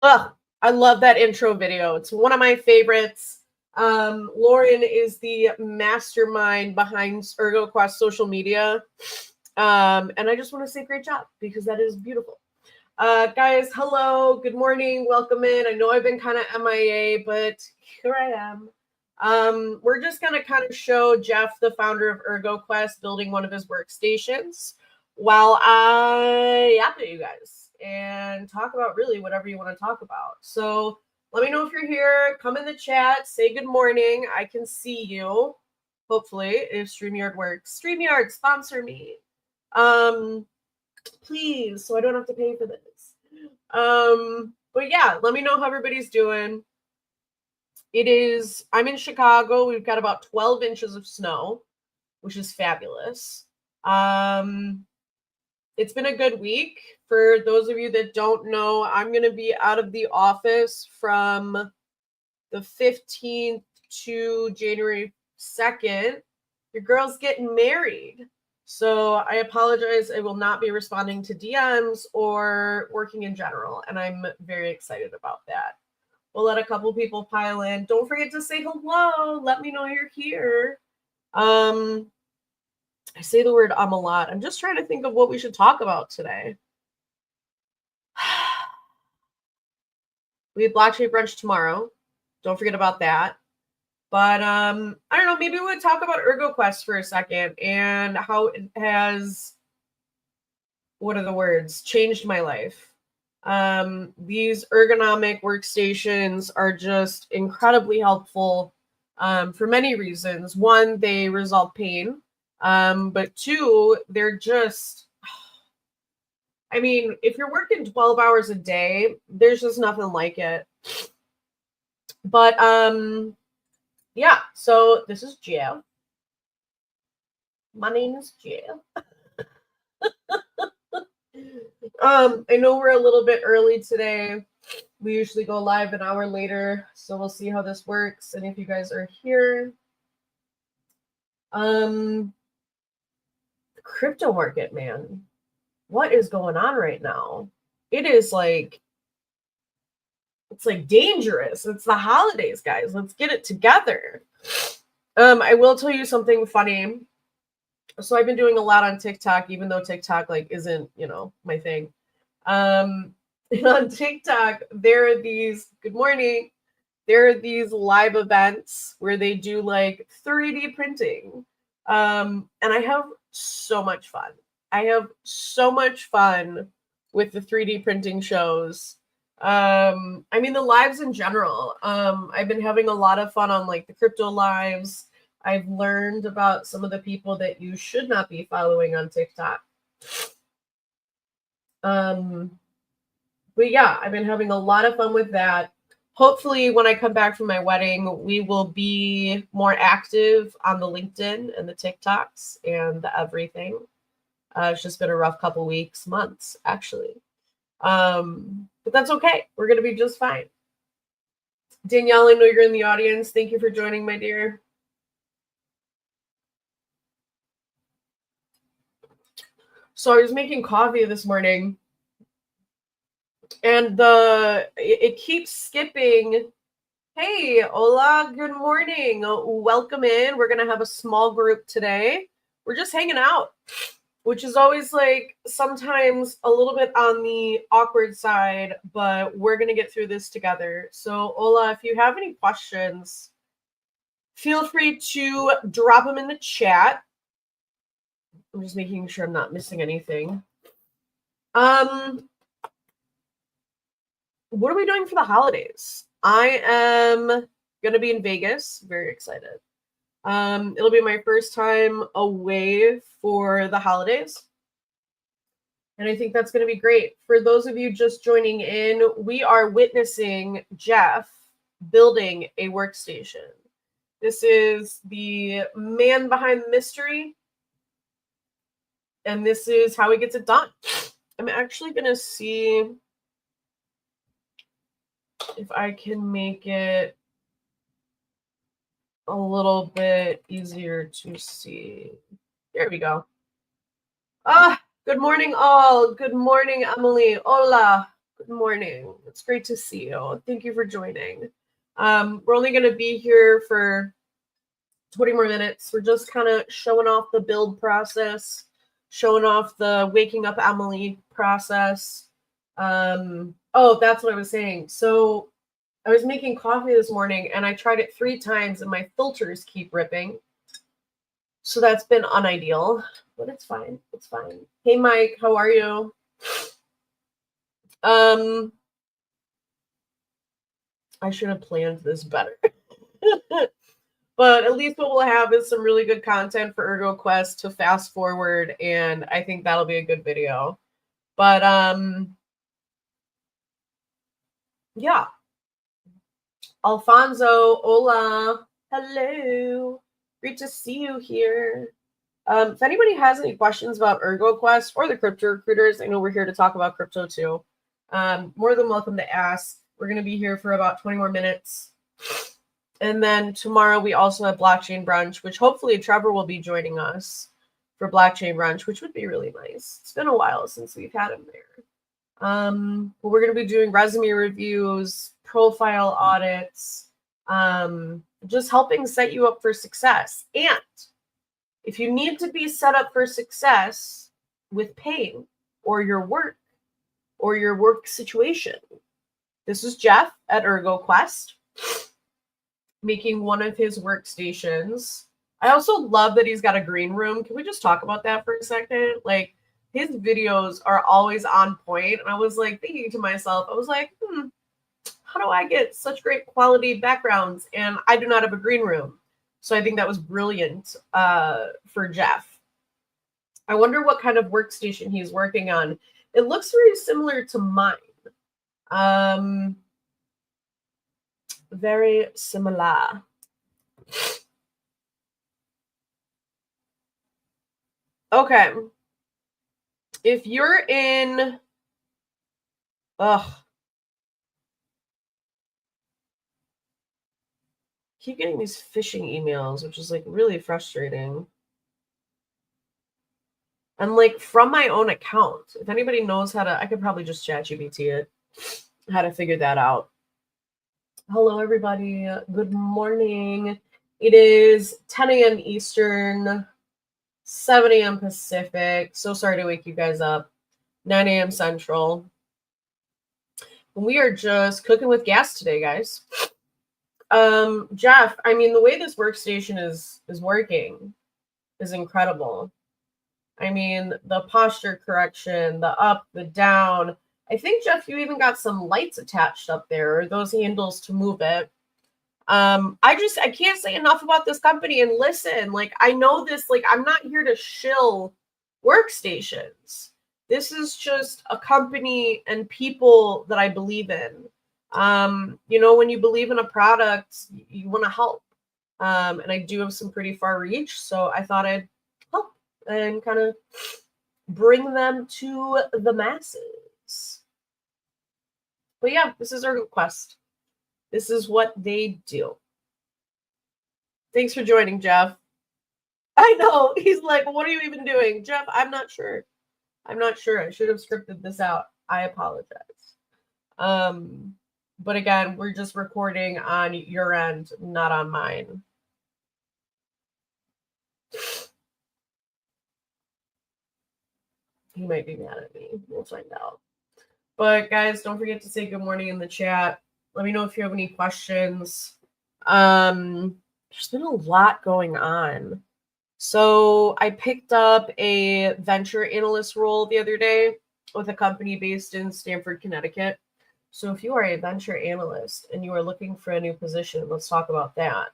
Ugh, I love that intro video. It's one of my favorites. Lauren is the mastermind behind ErgoQuest social media. And I just want to say great job because that is beautiful. Guys, hello, good morning, welcome in. I know I've been kind of MIA, but here I am. We're just going to kind of show Jeff, the founder of ErgoQuest, building one of his workstations while I yap at you guys and talk about really whatever you want to talk about. So let me know if you're here. Come in the chat, say good morning. I can see you, hopefully, if StreamYard works. StreamYard, sponsor me. Please, so I don't have to pay for this. But yeah, let me know how everybody's doing. I'm in Chicago. We've got about 12 inches of snow, which is fabulous. It's been a good week. For those of you that don't know, I'm going to be out of the office from the 15th to January 2nd. Your girl's getting married. So I apologize. I will not be responding to DMs or working in general. And I'm very excited about that. We'll let a couple people pile in. Don't forget to say hello. Let me know you're here. I say the word a lot. I'm just trying to think of what we should talk about today. We have Black Sheep Brunch tomorrow. Don't forget about that. But I don't know, maybe we'll talk about ErgoQuest for a second and how it has, changed my life. These ergonomic workstations are just incredibly helpful for many reasons. One, they resolve pain. But two, they're just, I mean, if you're working 12 hours a day, there's just nothing like it. But yeah, so this is Jeff. My name is Jeff. I know we're a little bit early today. We usually go live an hour later, so we'll see how this works. And if you guys are here, the crypto market, man, what is going on right now? It is like, it's like dangerous. It's the holidays, guys. Let's get it together. I will tell you something funny. So I've been doing a lot on TikTok, even though TikTok isn't, my thing. And on TikTok, there are these, good morning, there are these live events where they do 3D printing. And I have so much fun. I have so much fun with the 3D printing shows. I mean, the lives in general. I've been having a lot of fun on the crypto lives. I've learned about some of the people that you should not be following on TikTok. But yeah, I've been having a lot of fun with that. Hopefully, when I come back from my wedding, we will be more active on the LinkedIn and the TikToks and the everything. It's just been a rough couple weeks, months, actually. But that's okay. We're going to be just fine. Danielle, I know you're in the audience. Thank you for joining, my dear. So I was making coffee this morning, and it keeps skipping. Hey, hola, good morning. Welcome in. We're going to have a small group today. We're just hanging out, which is always sometimes a little bit on the awkward side, but we're going to get through this together. So, Ola, if you have any questions, feel free to drop them in the chat. I'm just making sure I'm not missing anything. What are we doing for the holidays? I am going to be in Vegas. Very excited. It'll be my first time away for the holidays. And I think that's going to be great. For those of you just joining in, we are witnessing Jeff building a workstation. This is the man behind the mystery. And this is how he gets it done. I'm actually going to see if I can make it a little bit easier to see. There we go. Good morning, all. Good morning, Emily. Hola. Good morning. It's great to see you. Thank you for joining. We're only going to be here for 20 more minutes. We're just kind of showing off the build process, showing off the waking up Emily process. Oh, that's what I was saying. So I was making coffee this morning and I tried it 3 times and my filters keep ripping. So that's been unideal, but it's fine. It's fine. Hey, Mike, how are you? I should have planned this better. But at least what we'll have is some really good content for ErgoQuest to fast forward, and I think that'll be a good video. But yeah. Alfonso, hola. Hello. Great to see you here. If anybody has any questions about ErgoQuest or the crypto recruiters, I know we're here to talk about crypto too. More than welcome to ask. We're going to be here for about 20 more minutes. And then tomorrow we also have blockchain brunch, which hopefully Trevor will be joining us for blockchain brunch, which would be really nice. It's been a while since we've had him there. But we're going to be doing resume reviews, profile audits, just helping set you up for success. And if you need to be set up for success with pain or your work situation, this is Jeff at ErgoQuest, making one of his workstations. I also love that he's got a green room. Can we just talk about that for a second? Like, his videos are always on point. And I was like thinking to myself, I was like, how do I get such great quality backgrounds? And I do not have a green room. So I think that was brilliant for Jeff. I wonder what kind of workstation he's working on. It looks very similar to mine. Very similar. Okay. If you're in... keep getting these phishing emails, which is like really frustrating. And like from my own account. If anybody knows how to... I could probably just ChatGPT it. How to figure that out. Hello, everybody. Good morning. It is 10 a.m. Eastern, 7 a.m. Pacific. So sorry to wake you guys up. 9 a.m. Central. We are just cooking with gas today, guys. Jeff, I mean, the way this workstation is working is incredible. I mean, the posture correction, the up, the down. I think, Jeff, you even got some lights attached up there, or those handles to move it. I can't say enough about this company. And listen, like, I know this, like, I'm not here to shill workstations. This is just a company and people that I believe in. You know, when you believe in a product, you want to help. And I do have some pretty far reach, so I thought I'd help and kind of bring them to the masses. But yeah, this is ErgoQuest. This is what they do. Thanks for joining, Jeff. I know. He's like, what are you even doing? Jeff, I'm not sure. I'm not sure. I should have scripted this out. I apologize. But again, we're just recording on your end, not on mine. He might be mad at me. We'll find out. But guys, don't forget to say good morning in the chat. Let me know if you have any questions. There's been a lot going on. So I picked up a venture analyst role the other day with a company based in Stamford, Connecticut. So if you are a venture analyst and you are looking for a new position, let's talk about that.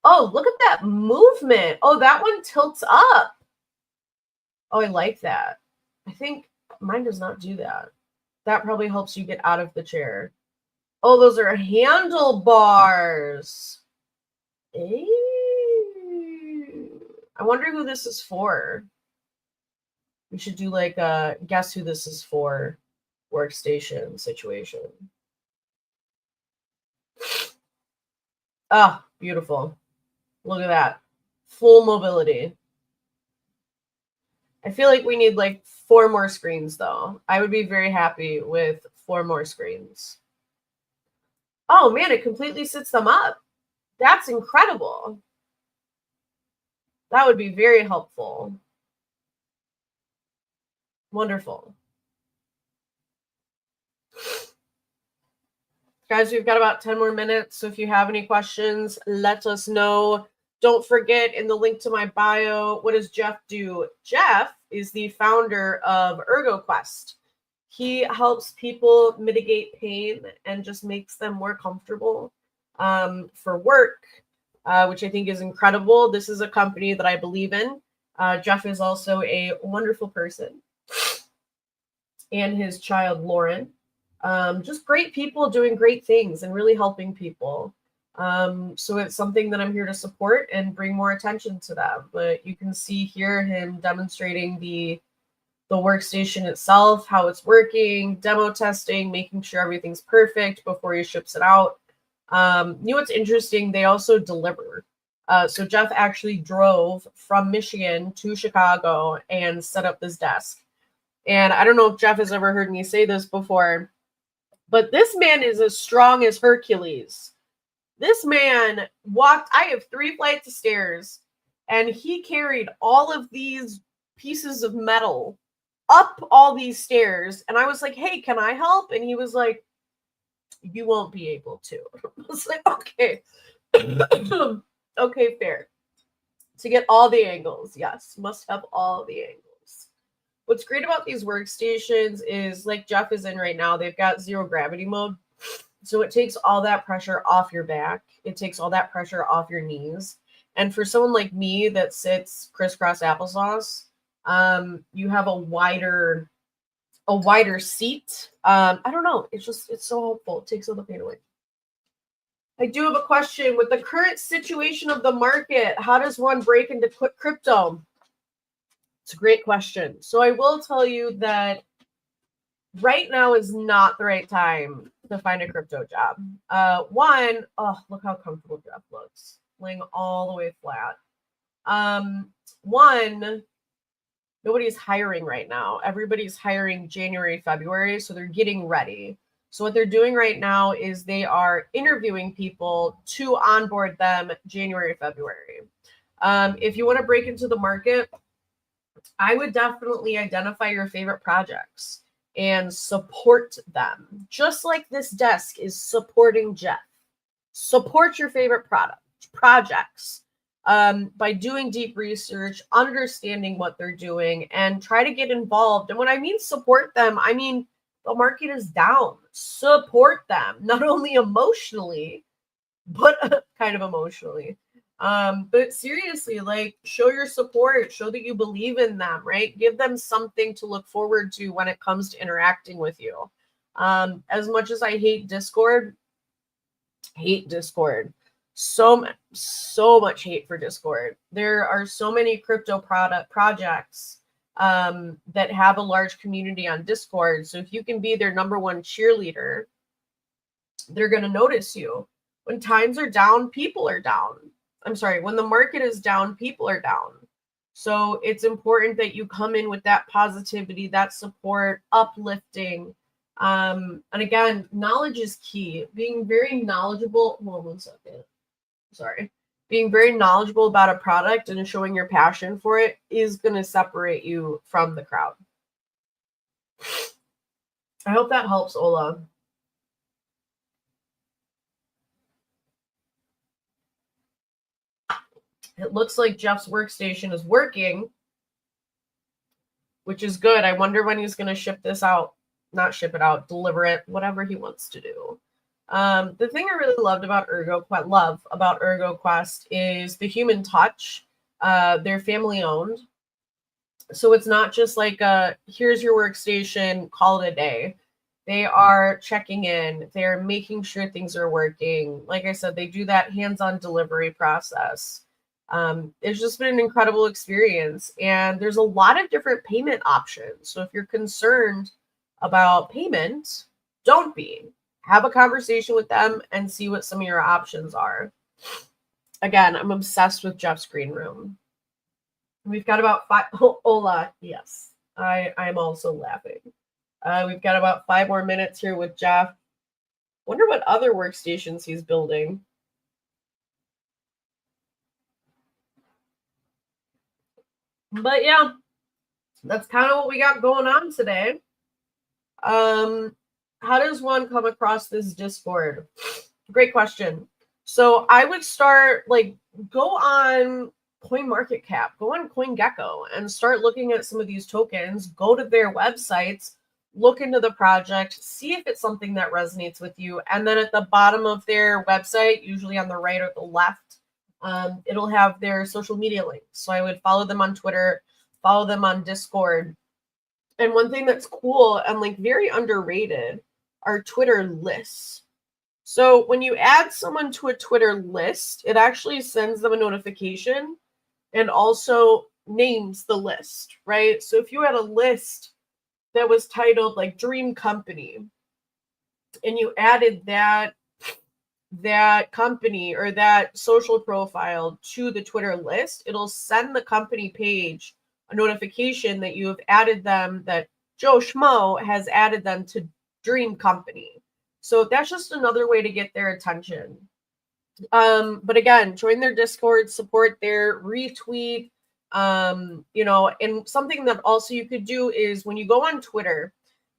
Oh, look at that movement. Oh, that one tilts up. Oh, I like that. I think mine does not do that. That probably helps you get out of the chair. Oh, those are handlebars. Hey. I wonder who this is for. We should do like a guess who this is for workstation situation. Ah, beautiful. Look at that. Full mobility. I feel like we need like 4 more screens though. I would be very happy with 4 more screens. Oh man, it completely sets them up. That's incredible. That would be very helpful. Wonderful. Guys, we've got about 10 more minutes, so if you have any questions, let us know. Don't forget, in the link to my bio, what does Jeff do? Jeff is the founder of ErgoQuest. He helps people mitigate pain and just makes them more comfortable for work, which I think is incredible. This is a company that I believe in. Jeff is also a wonderful person. And his child, Lauren. Just great people doing great things and really helping people. So it's something that I'm here to support and bring more attention to them. But you can see here him demonstrating the workstation itself, how it's working, demo testing, making sure everything's perfect before he ships it out. You know what's interesting? They also deliver. So Jeff actually drove from Michigan to Chicago and set up this desk. And I don't know if Jeff has ever heard me say this before, but this man is as strong as Hercules. This man walked, I have 3 flights of stairs, and he carried all of these pieces of metal up all these stairs. And I was like, hey, can I help? And he was like, you won't be able to. I was like, okay. Okay, fair. To get all the angles, yes, must have all the angles. What's great about these workstations is, like Jeff is in right now, they've got 0 gravity mode. So it takes all that pressure off your back. It takes all that pressure off your knees. And for someone like me that sits crisscross applesauce, you have a wider seat. I don't know. It's so helpful. It takes all the pain away. I do have a question. With the current situation of the market, how does one break into crypto? It's a great question. So I will tell you that right now is not the right time to find a crypto job. One, oh, look how comfortable Jeff looks, laying all the way flat. One, nobody's hiring right now. Everybody's hiring January, February, so they're getting ready. So what they're doing right now is they are interviewing people to onboard them January, February. If you want to break into the market, I would definitely identify your favorite projects and support them. Just like this desk is supporting Jeff. Support your favorite projects by doing deep research, understanding what they're doing, and try to get involved. And when I mean support them, I mean the market is down. Support them, not only emotionally, but kind of emotionally. But seriously, like, show your support, show that you believe in them, right? Give them something to look forward to when it comes to interacting with you. As much as I hate Discord, so much hate for Discord. There are so many crypto projects that have a large community on Discord. So if you can be their #1 cheerleader, they're going to notice you. When times are down, people are down. I'm sorry, when the market is down, people are down. So it's important that you come in with that positivity, that support, uplifting. And again, knowledge is key. Being very knowledgeable. Hold on 1 second. Sorry. Being very knowledgeable about a product and showing your passion for it is going to separate you from the crowd. I hope that helps, Ola. It looks like Jeff's workstation is working, which is good. I wonder when he's going to ship this out. Not ship it out, deliver it, whatever he wants to do. The thing I really loved about ErgoQuest is the human touch. They're family owned. So it's not just like here's your workstation, call it a day. They are checking in. They're making sure things are working. Like I said, they do that hands-on delivery process. It's just been an incredible experience. And there's a lot of different payment options. So if you're concerned about payment, don't be. Have a conversation with them and see what some of your options are. Again, I'm obsessed with Jeff's green room. We've got about 5. Hola, yes. I'm also laughing. We've got about 5 more minutes here with Jeff. Wonder what other workstations he's building. But yeah, that's kind of what we got going on today. How does one come across this Discord? Great question. So I would start, like, go on CoinMarketCap, go on CoinGecko, and start looking at some of these tokens. Go to their websites, look into the project, see if it's something that resonates with you. And then at the bottom of their website, usually on the right or the left, it'll have their social media links. So I would follow them on Twitter, follow them on Discord. And one thing that's cool and like very underrated are Twitter lists. So when you add someone to a Twitter list, it actually sends them a notification and also names the list, right? So if you had a list that was titled like Dream Company and you added that company or that social profile to the Twitter list, it'll send the company page a notification that you have added them, that Joe Schmo has added them to Dream Company. So that's just another way to get their attention. But again, join their Discord, support their retweet. And something that also you could do is when you go on Twitter,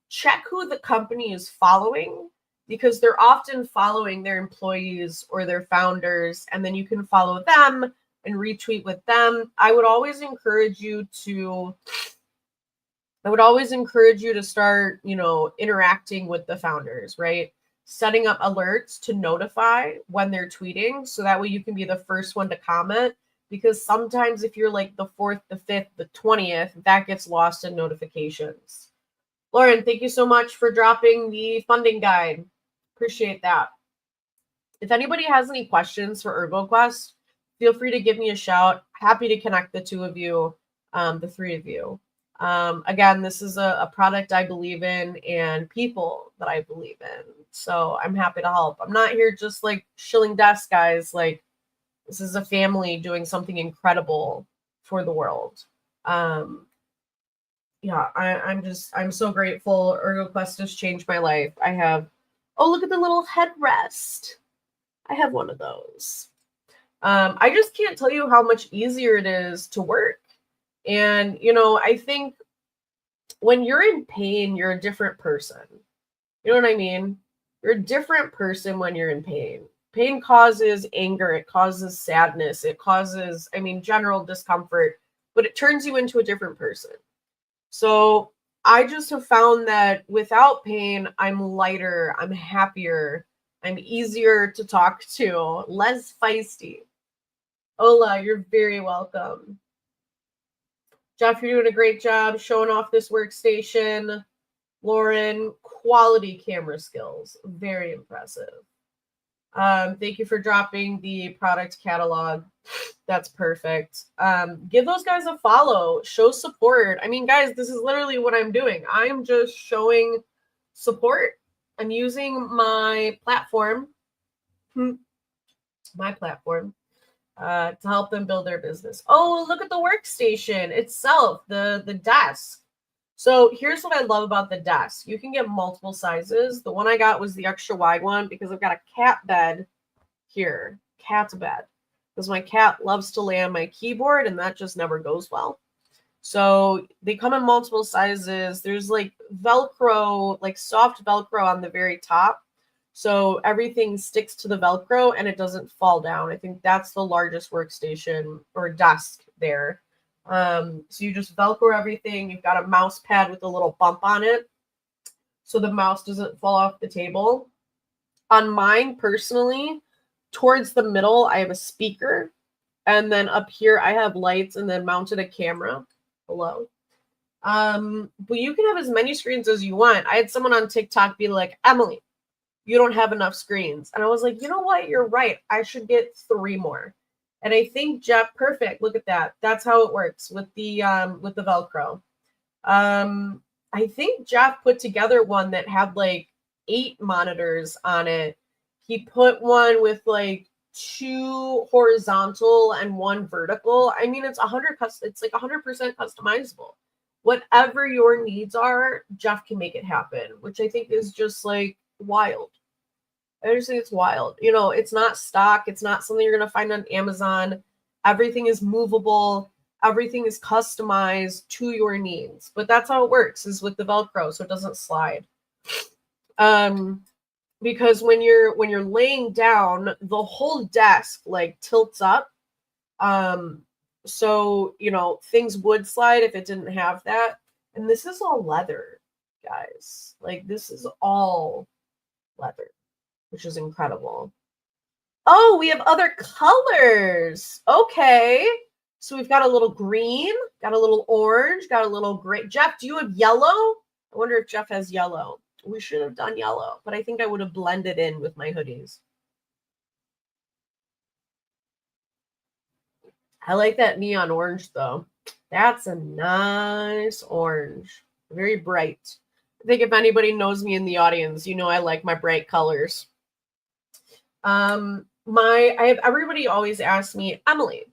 check who the company is following, because they're often following their employees or their founders, and then you can follow them and retweet with them. I would always encourage you to start, interacting with the founders, right? Setting up alerts to notify when they're tweeting, so that way you can be the first one to comment, because sometimes if you're like the 4th, the 5th, the 20th, that gets lost in notifications. Lauren, thank you so much for dropping the funding guide. Appreciate that. If anybody has any questions for ErgoQuest, feel free to give me a shout. Happy to connect the two of you, the three of you. Again, this is a product I believe in and people that I believe in. So I'm happy to help. I'm not here just like shilling desks, guys. Like, this is a family doing something incredible for the world. I'm so grateful. ErgoQuest has changed my life. Look at the little headrest. I have one of those. I just can't tell you how much easier it is to work. And, I think when you're in pain, you're a different person. You know what I mean? You're a different person when you're in pain. Pain causes anger. It causes sadness. It causes, general discomfort, but it turns you into a different person. So I just have found that without pain, I'm lighter, I'm happier, I'm easier to talk to, less feisty. Ola, you're very welcome. Jeff, you're doing a great job showing off this workstation. Lauren, quality camera skills. Very impressive. Thank you for dropping the product catalog. That's perfect. Give those guys a follow. Show support. Guys, this is literally what I'm doing. I'm just showing support. I'm using my platform, to help them build their business. Oh, look at the workstation itself, the desk. So here's what I love about the desk. You can get multiple sizes. The one I got was the extra wide one because I've got a cat bed here, cat's bed, because my cat loves to lay on my keyboard and that just never goes well. So they come in multiple sizes. There's like Velcro, like soft Velcro on the very top. So everything sticks to the Velcro and it doesn't fall down. I think that's the largest workstation or desk there. So you just Velcro everything. You've got a mouse pad with a little bump on it, so the mouse doesn't fall off the table. On mine personally, towards the middle, I have a speaker. And then up here, I have lights and then mounted a camera below. But you can have as many screens as you want. I had someone on TikTok be like, Emily, you don't have enough screens. And I was like, you know what? You're right. I should get 3 more. And I think Jeff, perfect. Look at that. That's how it works with the Velcro. I think Jeff put together one that had like 8 monitors on it. He put one with like 2 horizontal and 1 vertical. It's 100%. It's like 100% customizable. whatever your needs are, Jeff can make it happen, which I think is just like wild. I just think it's wild. You know, it's not stock. It's not something you're going to find on Amazon. Everything is movable. Everything is customized to your needs. But that's how it works, is with the Velcro, so it doesn't slide. Because when you're laying down, the whole desk like tilts up. So, you know, things would slide if it didn't have that. And this is all leather, guys. Like, this is all leather, which is incredible. Oh, we have other colors. Okay. So we've got a little green, got a little orange, got a little gray. Jeff, do you have yellow? I wonder if Jeff has yellow. We should have done yellow, but I think I would have blended in with my hoodies. I like that neon orange, though. That's a nice orange. Very bright. I think if anybody knows me in the audience, you know I like my bright colors. Everybody always asks me, Emily,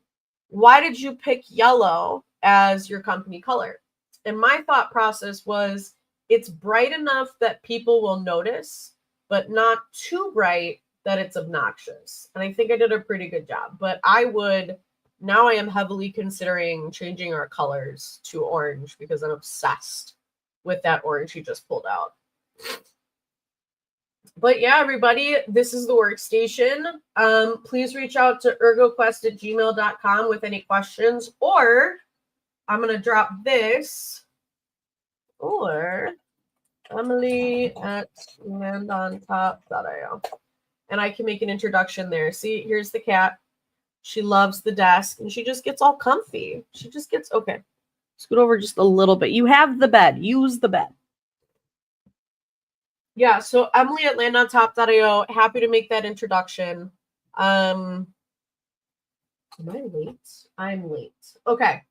why did you pick yellow as your company color? And my thought process was, it's bright enough that people will notice, but not too bright that it's obnoxious. And I think I did a pretty good job. But now I am heavily considering changing our colors to orange because I'm obsessed with that orange he just pulled out. But yeah, everybody, this is the workstation. Please reach out to ErgoQuest@gmail.com with any questions, or I'm going to drop this, or Emily@landontop.io. And I can make an introduction there. See, here's the cat. She loves the desk, and she just gets all comfy. She just gets, okay, scoot over just a little bit. You have the bed. Use the bed. Yeah, so Emily@landontop.io. Happy to make that introduction. Am I late? I'm late. Okay.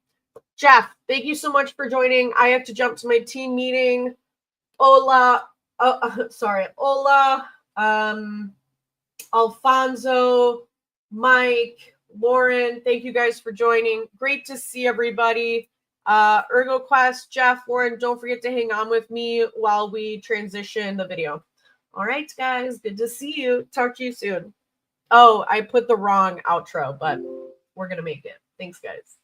Jeff, thank you so much for joining. I have to jump to my team meeting. Hola, Alfonso, Mike, Lauren, thank you guys for joining. Great to see everybody. ErgoQuest, Jeff, Lauren, don't forget to hang on with me while we transition the video. All right, guys, good to see you. Talk to you soon. Oh, I put the wrong outro, but we're going to make it. Thanks, guys.